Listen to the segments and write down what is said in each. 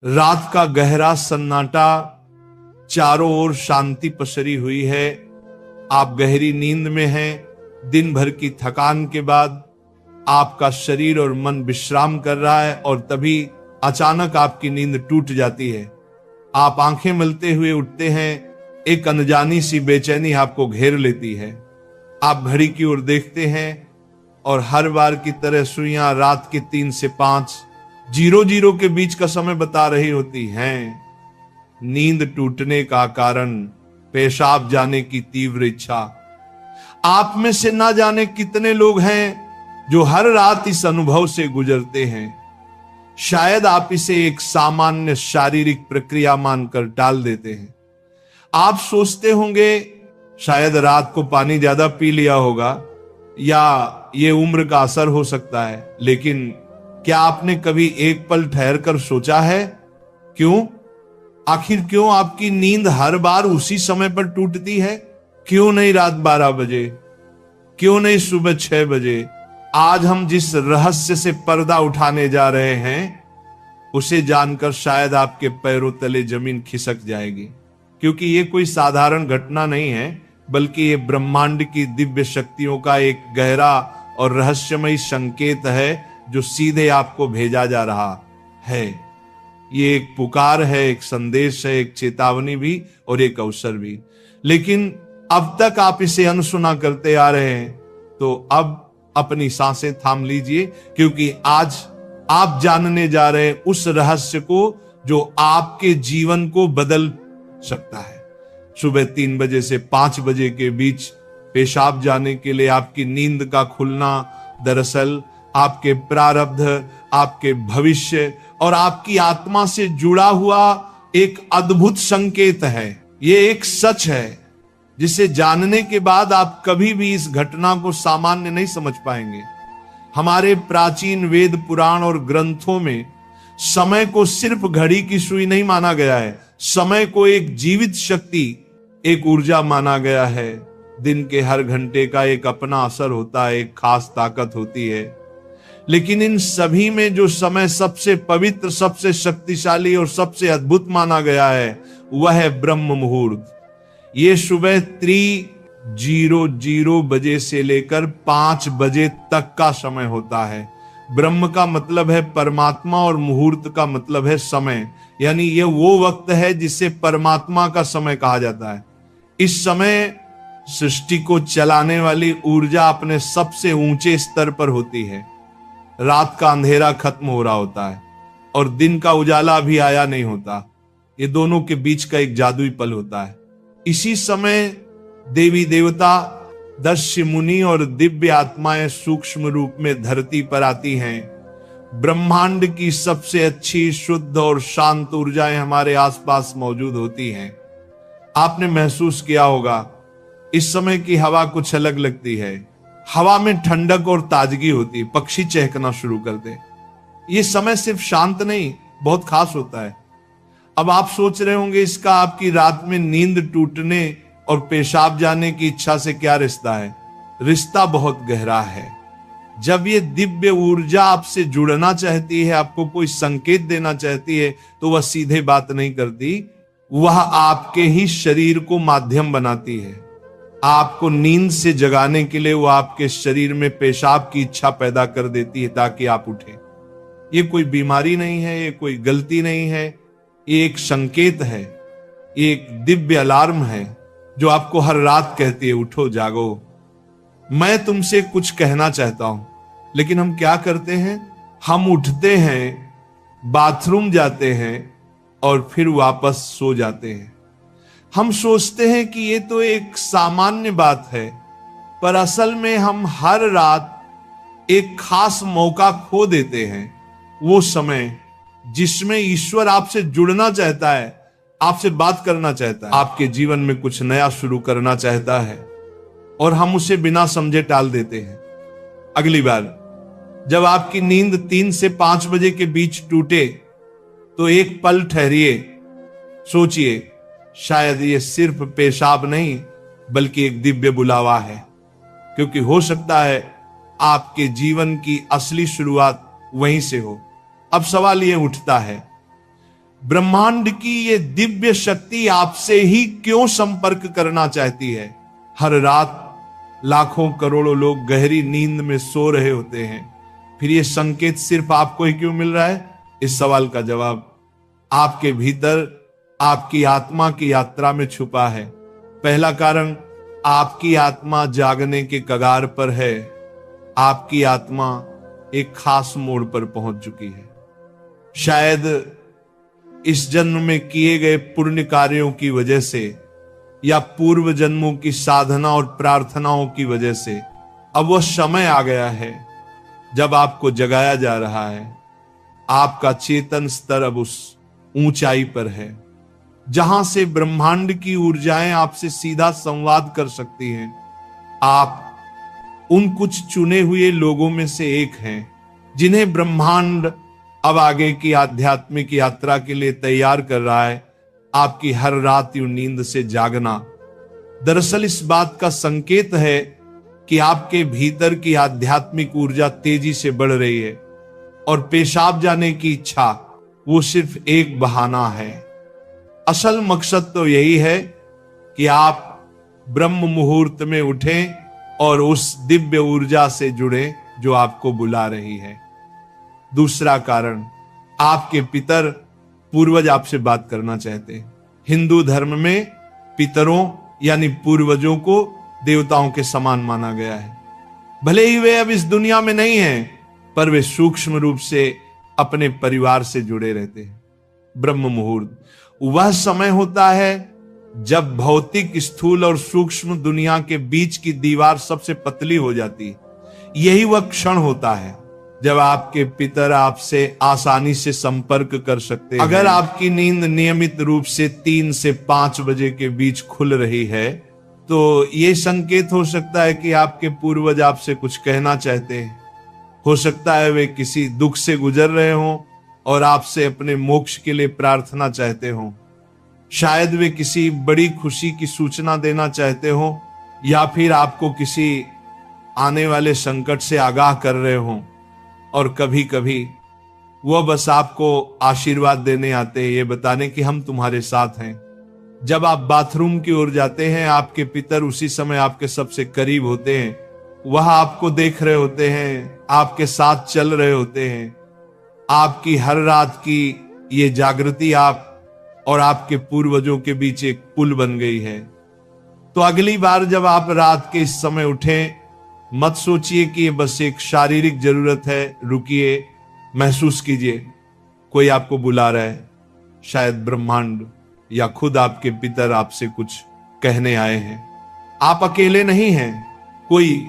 रात का गहरा सन्नाटा, चारों ओर शांति पसरी हुई है। आप गहरी नींद में हैं। दिन भर की थकान के बाद आपका शरीर और मन विश्राम कर रहा है और तभी अचानक आपकी नींद टूट जाती है। आप आंखें मलते हुए उठते हैं। एक अनजानी सी बेचैनी आपको घेर लेती है। आप घड़ी की ओर देखते हैं और हर बार की तरह सुइयां रात के 3 से 5 00 के बीच का समय बता रही होती हैं। नींद टूटने का कारण पेशाब जाने की तीव्र इच्छा। आप में से ना जाने कितने लोग हैं जो हर रात इस अनुभव से गुजरते हैं। शायद आप इसे एक सामान्य शारीरिक प्रक्रिया मानकर टाल देते हैं। आप सोचते होंगे शायद रात को पानी ज्यादा पी लिया होगा या ये उम्र का असर हो सकता है, लेकिन क्या आपने कभी एक पल ठहर कर सोचा है क्यों? आखिर क्यों आपकी नींद हर बार उसी समय पर टूटती है? क्यों नहीं रात 12 बजे? क्यों नहीं सुबह 6 बजे? आज हम जिस रहस्य से पर्दा उठाने जा रहे हैं उसे जानकर शायद आपके पैरों तले जमीन खिसक जाएगी, क्योंकि ये कोई साधारण घटना नहीं है, बल्कि ये ब्रह्मांड की दिव्य शक्तियों का एक गहरा और रहस्यमयी संकेत है जो सीधे आपको भेजा जा रहा है। ये एक पुकार है, एक संदेश है, एक चेतावनी भी और एक अवसर भी। लेकिन अब तक आप इसे अनसुना करते आ रहे हैं, तो अब अपनी सांसें थाम लीजिए, क्योंकि आज आप जानने जा रहे हैं उस रहस्य को जो आपके जीवन को बदल सकता है। सुबह 3 बजे से 5 बजे के बीच पेशाब जाने के लिए आपकी नींद का खुलना दरअसल आपके प्रारब्ध, आपके भविष्य और आपकी आत्मा से जुड़ा हुआ एक अद्भुत संकेत है। ये एक सच है जिसे जानने के बाद आप कभी भी इस घटना को सामान्य नहीं समझ पाएंगे। हमारे प्राचीन वेद पुराण और ग्रंथों में समय को सिर्फ घड़ी की सुई नहीं माना गया है। समय को एक जीवित शक्ति, एक ऊर्जा माना गया है। दिन के हर घंटे का एक अपना असर होता है, एक खास ताकत होती है। लेकिन इन सभी में जो समय सबसे पवित्र, सबसे शक्तिशाली और सबसे अद्भुत माना गया है वह है ब्रह्म मुहूर्त। ये सुबह 3:00 बजे से लेकर 5 बजे तक का समय होता है। ब्रह्म का मतलब है परमात्मा और मुहूर्त का मतलब है समय, यानी ये वो वक्त है जिसे परमात्मा का समय कहा जाता है। इस समय सृष्टि को चलाने वाली ऊर्जा अपने सबसे ऊंचे स्तर पर होती है। रात का अंधेरा खत्म हो रहा होता है और दिन का उजाला अभी आया नहीं होता। ये दोनों के बीच का एक जादुई पल होता है। इसी समय देवी देवता, दक्ष मुनि और दिव्य आत्माएं सूक्ष्म रूप में धरती पर आती हैं। ब्रह्मांड की सबसे अच्छी, शुद्ध और शांत ऊर्जाएं हमारे आसपास मौजूद होती हैं। आपने महसूस किया होगा इस समय की हवा कुछ अलग लगती है। हवा में ठंडक और ताजगी होती, पक्षी चहकना शुरू कर दे। ये समय सिर्फ शांत नहीं, बहुत खास होता है। अब आप सोच रहे होंगे इसका आपकी रात में नींद टूटने और पेशाब जाने की इच्छा से क्या रिश्ता है? रिश्ता बहुत गहरा है। जब ये दिव्य ऊर्जा आपसे जुड़ना चाहती है, आपको कोई संकेत देना चाहती है, तो वह सीधे बात नहीं करती, वह आपके ही शरीर को माध्यम बनाती है। आपको नींद से जगाने के लिए वो आपके शरीर में पेशाब की इच्छा पैदा कर देती है ताकि आप उठें। ये कोई बीमारी नहीं है, ये कोई गलती नहीं है, ये एक संकेत है, ये एक दिव्य अलार्म है जो आपको हर रात कहती है उठो, जागो, मैं तुमसे कुछ कहना चाहता हूं। लेकिन हम क्या करते हैं? हम उठते हैं, बाथरूम जाते हैं और फिर वापस सो जाते हैं। हम सोचते हैं कि ये तो एक सामान्य बात है, पर असल में हम हर रात एक खास मौका खो देते हैं। वो समय जिसमें ईश्वर आपसे जुड़ना चाहता है, आपसे बात करना चाहता है, आपके जीवन में कुछ नया शुरू करना चाहता है, और हम उसे बिना समझे टाल देते हैं। अगली बार जब आपकी नींद 3 से 5 बजे के बीच टूटे तो एक पल ठहरिए, सोचिए, शायद ये सिर्फ पेशाब नहीं बल्कि एक दिव्य बुलावा है, क्योंकि हो सकता है आपके जीवन की असली शुरुआत वहीं से हो। अब सवाल ये उठता है, ब्रह्मांड की ये दिव्य शक्ति आपसे ही क्यों संपर्क करना चाहती है? हर रात लाखों करोड़ों लोग गहरी नींद में सो रहे होते हैं, फिर ये संकेत सिर्फ आपको ही क्यों मिल रहा है? इस सवाल का जवाब आपके भीतर आपकी आत्मा की यात्रा में छुपा है। पहला कारण, आपकी आत्मा जागने के कगार पर है। आपकी आत्मा एक खास मोड़ पर पहुंच चुकी है। शायद इस जन्म में किए गए पुण्य कार्यों की वजह से या पूर्व जन्मों की साधना और प्रार्थनाओं की वजह से अब वह समय आ गया है जब आपको जगाया जा रहा है। आपका चेतन स्तर अब उस ऊंचाई पर है जहां से ब्रह्मांड की ऊर्जाएं आपसे सीधा संवाद कर सकती हैं। आप उन कुछ चुने हुए लोगों में से एक हैं जिन्हें ब्रह्मांड अब आगे की आध्यात्मिक यात्रा के लिए तैयार कर रहा है। आपकी हर रात यूं नींद से जागना दरअसल इस बात का संकेत है कि आपके भीतर की आध्यात्मिक ऊर्जा तेजी से बढ़ रही है और पेशाब जाने की इच्छा वो सिर्फ एक बहाना है। असल मकसद तो यही है कि आप ब्रह्म मुहूर्त में उठें और उस दिव्य ऊर्जा से जुड़े जो आपको बुला रही है। दूसरा कारण, आपके पितर पूर्वज आपसे बात करना चाहते हैं। हिंदू धर्म में पितरों यानी पूर्वजों को देवताओं के समान माना गया है। भले ही वे अब इस दुनिया में नहीं हैं, पर वे सूक्ष्म रूप से अपने परिवार से जुड़े रहते हैं। ब्रह्म मुहूर्त वह समय होता है जब भौतिक, स्थूल और सूक्ष्म दुनिया के बीच की दीवार सबसे पतली हो जाती है। यही वह क्षण होता है जब आपके पितर आपसे आसानी से संपर्क कर सकते हैं। अगर आपकी नींद नियमित रूप से 3 से 5 बजे के बीच खुल रही है तो यह संकेत हो सकता है कि आपके पूर्वज आपसे कुछ कहना चाहते हैं। हो सकता है वे किसी दुख से गुजर रहे हों और आपसे अपने मोक्ष के लिए प्रार्थना चाहते हों। शायद वे किसी बड़ी खुशी की सूचना देना चाहते हों या फिर आपको किसी आने वाले संकट से आगाह कर रहे हों। और कभी कभी वह बस आपको आशीर्वाद देने आते हैं, ये बताने कि हम तुम्हारे साथ हैं। जब आप बाथरूम की ओर जाते हैं, आपके पितर उसी समय आपके सबसे करीब होते हैं। वह आपको देख रहे होते हैं, आपके साथ चल रहे होते हैं। आपकी हर रात की ये जागृति आप और आपके पूर्वजों के बीच एक पुल बन गई है। तो अगली बार जब आप रात के इस समय उठें, मत सोचिए कि ये बस एक शारीरिक जरूरत है। रुकिए, महसूस कीजिए कोई आपको बुला रहा है। शायद ब्रह्मांड या खुद आपके पितर आपसे कुछ कहने आए हैं। आप अकेले नहीं हैं, कोई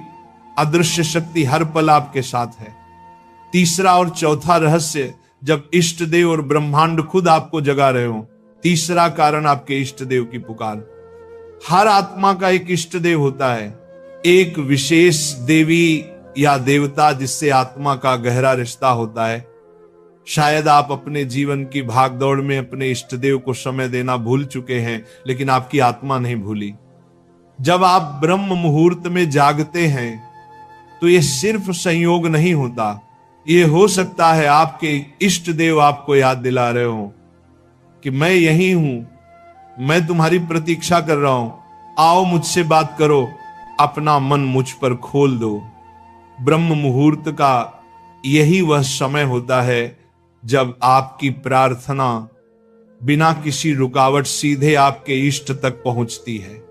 अदृश्य शक्ति हर पल आपके साथ है। तीसरा और चौथा रहस्य, जब इष्ट देव और ब्रह्मांड खुद आपको जगा रहे हो। तीसरा कारण, आपके इष्ट देव की पुकार। हर आत्मा का एक इष्ट देव होता है, एक विशेष देवी या देवता जिससे आत्मा का गहरा रिश्ता होता है। शायद आप अपने जीवन की भागदौड़ में अपने इष्ट देव को समय देना भूल चुके हैं, लेकिन आपकी आत्मा नहीं भूली। जब आप ब्रह्म मुहूर्त में जागते हैं तो यह सिर्फ संयोग नहीं होता, यह हो सकता है आपके इष्ट देव आपको याद दिला रहे हो कि मैं यही हूं, मैं तुम्हारी प्रतीक्षा कर रहा हूं, आओ मुझसे बात करो, अपना मन मुझ पर खोल दो। ब्रह्म मुहूर्त का यही वह समय होता है जब आपकी प्रार्थना बिना किसी रुकावट सीधे आपके इष्ट तक पहुंचती है।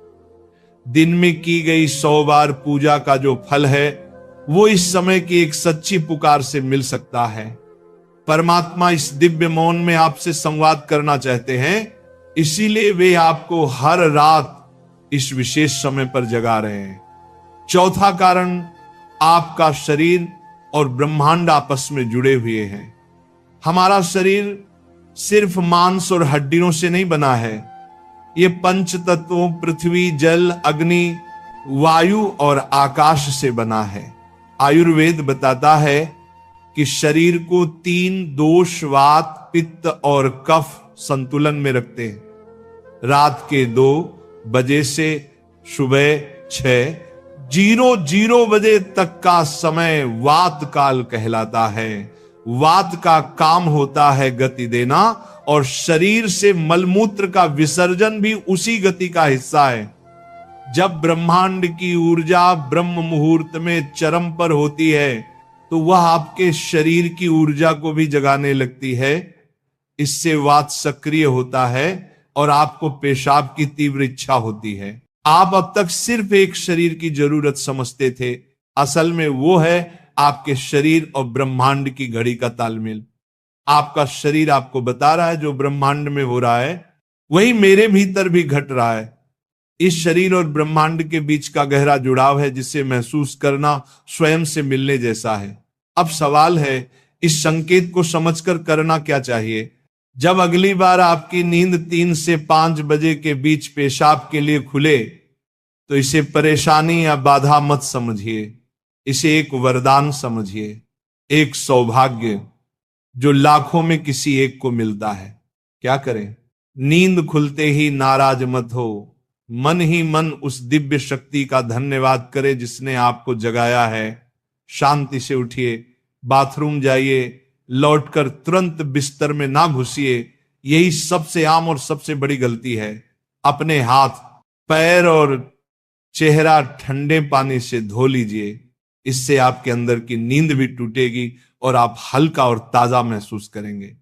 दिन में की गई 100 बार पूजा का जो फल है वो इस समय की एक सच्ची पुकार से मिल सकता है। परमात्मा इस दिव्य मौन में आपसे संवाद करना चाहते हैं, इसीलिए वे आपको हर रात इस विशेष समय पर जगा रहे हैं। चौथा कारण, आपका शरीर और ब्रह्मांड आपस में जुड़े हुए हैं। हमारा शरीर सिर्फ मांस और हड्डियों से नहीं बना है, ये पंच तत्वों पृथ्वी, जल, अग्नि, वायु और आकाश से बना है। आयुर्वेद बताता है कि शरीर को 3 दोष, वात, पित्त और कफ संतुलन में रखते हैं। रात के 2 बजे से सुबह 6:00 बजे तक का समय वात काल कहलाता है वात का काम होता है गति देना, और शरीर से मलमूत्र का विसर्जन भी उसी गति का हिस्सा है। जब ब्रह्मांड की ऊर्जा ब्रह्म मुहूर्त में चरम पर होती है तो वह आपके शरीर की ऊर्जा को भी जगाने लगती है। इससे वात सक्रिय होता है और आपको पेशाब की तीव्र इच्छा होती है। आप अब तक सिर्फ एक शरीर की जरूरत समझते थे, असल में वो है आपके शरीर और ब्रह्मांड की घड़ी का तालमेल। आपका शरीर आपको बता रहा है जो ब्रह्मांड में हो रहा है वही मेरे भीतर भी घट रहा है। इस शरीर और ब्रह्मांड के बीच का गहरा जुड़ाव है जिसे महसूस करना स्वयं से मिलने जैसा है। अब सवाल है इस संकेत को समझकर करना क्या चाहिए। जब अगली बार आपकी नींद 3 से 5 बजे के बीच पेशाब के लिए खुले तो इसे परेशानी या बाधा मत समझिए, इसे एक वरदान समझिए, एक सौभाग्य जो लाखों में किसी एक को मिलता है। क्या करें? नींद खुलते ही नाराज मत हो, मन ही मन उस दिव्य शक्ति का धन्यवाद करें जिसने आपको जगाया है। शांति से उठिए, बाथरूम जाइए, लौटकर तुरंत बिस्तर में ना घुसिए। यही सबसे आम और सबसे बड़ी गलती है। अपने हाथ, पैर और चेहरा ठंडे पानी से धो लीजिए। इससे आपके अंदर की नींद भी टूटेगी और आप हल्का और ताजा महसूस करेंगे।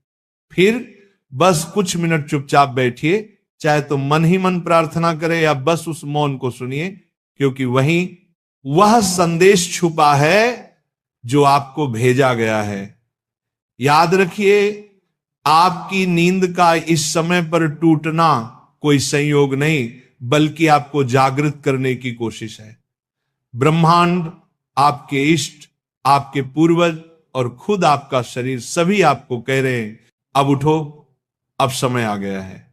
फिर बस कुछ मिनट चुपचाप बैठिए, चाहे तो मन ही मन प्रार्थना करें या बस उस मौन को सुनिए, क्योंकि वहीं वह संदेश छुपा है जो आपको भेजा गया है। याद रखिए, आपकी नींद का इस समय पर टूटना कोई संयोग नहीं, बल्कि आपको जागृत करने की कोशिश है। ब्रह्मांड, आपके इष्ट, आपके पूर्वज और खुद आपका शरीर सभी आपको कह रहे हैं अब उठो, अब समय आ गया है।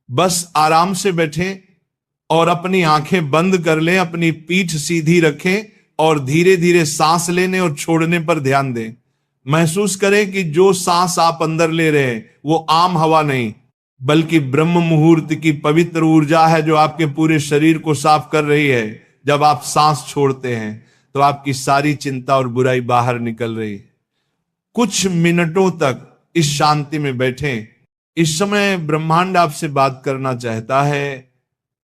बस आराम से बैठें और अपनी आंखें बंद कर लें, अपनी पीठ सीधी रखें और धीरे धीरे सांस लेने और छोड़ने पर ध्यान दें। महसूस करें कि जो सांस आप अंदर ले रहे हैं वो आम हवा नहीं, बल्कि ब्रह्म मुहूर्त की पवित्र ऊर्जा है जो आपके पूरे शरीर को साफ कर रही है। जब आप सांस छोड़ते हैं तो आपकी सारी चिंता और बुराई बाहर निकल रही है। कुछ मिनटों तक इस शांति में बैठें। इस समय ब्रह्मांड आपसे बात करना चाहता है,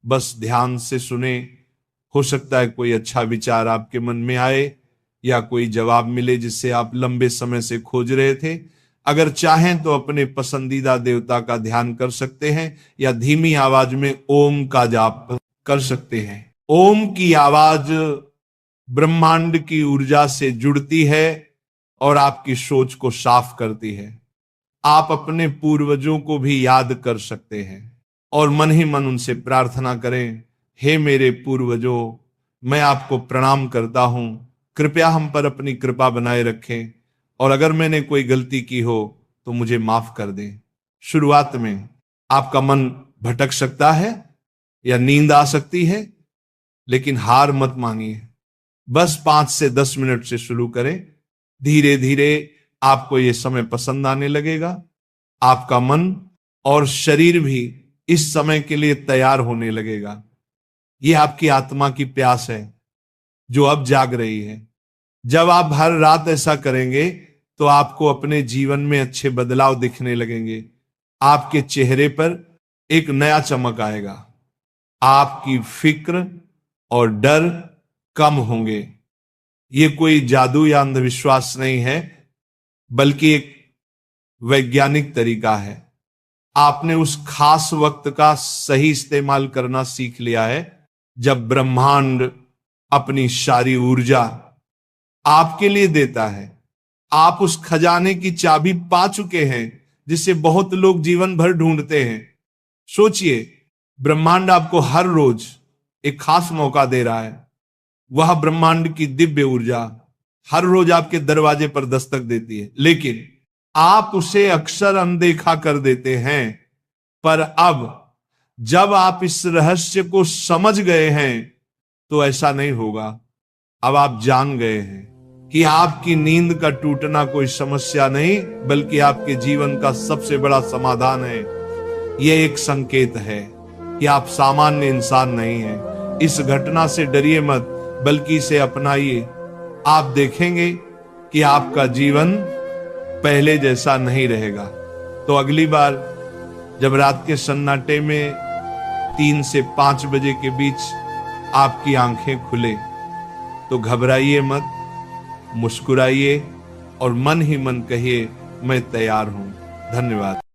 बस ध्यान से सुने। हो सकता है कोई अच्छा विचार आपके मन में आए या कोई जवाब मिले जिसे आप लंबे समय से खोज रहे थे। अगर चाहें तो अपने पसंदीदा देवता का ध्यान कर सकते हैं या धीमी आवाज में ओम का जाप कर सकते हैं। ओम की आवाज ब्रह्मांड की ऊर्जा से जुड़ती है और आपकी सोच को साफ करती है। आप अपने पूर्वजों को भी याद कर सकते हैं और मन ही मन उनसे प्रार्थना करें, हे मेरे पूर्वजों, मैं आपको प्रणाम करता हूं, कृपया हम पर अपनी कृपा बनाए रखें और अगर मैंने कोई गलती की हो तो मुझे माफ कर दें। शुरुआत में आपका मन भटक सकता है या नींद आ सकती है, लेकिन हार मत मानिए। बस 5 से 10 मिनट से शुरू करें। धीरे धीरे आपको यह समय पसंद आने लगेगा। आपका मन और शरीर भी इस समय के लिए तैयार होने लगेगा। यह आपकी आत्मा की प्यास है जो अब जाग रही है। जब आप हर रात ऐसा करेंगे तो आपको अपने जीवन में अच्छे बदलाव दिखने लगेंगे। आपके चेहरे पर एक नया चमक आएगा। आपकी फिक्र और डर कम होंगे। ये कोई जादू या अंधविश्वास नहीं है, बल्कि एक वैज्ञानिक तरीका है। आपने उस खास वक्त का सही इस्तेमाल करना सीख लिया है जब ब्रह्मांड अपनी सारी ऊर्जा आपके लिए देता है। आप उस खजाने की चाबी पा चुके हैं जिसे बहुत लोग जीवन भर ढूंढते हैं। सोचिए, ब्रह्मांड आपको हर रोज एक खास मौका दे रहा है। वह ब्रह्मांड की दिव्य ऊर्जा हर रोज आपके दरवाजे पर दस्तक देती है, लेकिन आप उसे अक्सर अनदेखा कर देते हैं। पर अब जब आप इस रहस्य को समझ गए हैं तो ऐसा नहीं होगा। अब आप जान गए हैं कि आपकी नींद का टूटना कोई समस्या नहीं, बल्कि आपके जीवन का सबसे बड़ा समाधान है। यह एक संकेत है कि आप सामान्य इंसान नहीं हैं। इस घटना से डरिए मत, बल्कि इसे अपनाइए। आप देखेंगे कि आपका जीवन पहले जैसा नहीं रहेगा। तो अगली बार जब रात के सन्नाटे में 3 से 5 बजे के बीच आपकी आंखें खुले तो घबराइए मत, मुस्कुराइए और मन ही मन कहिए मैं तैयार हूं। धन्यवाद।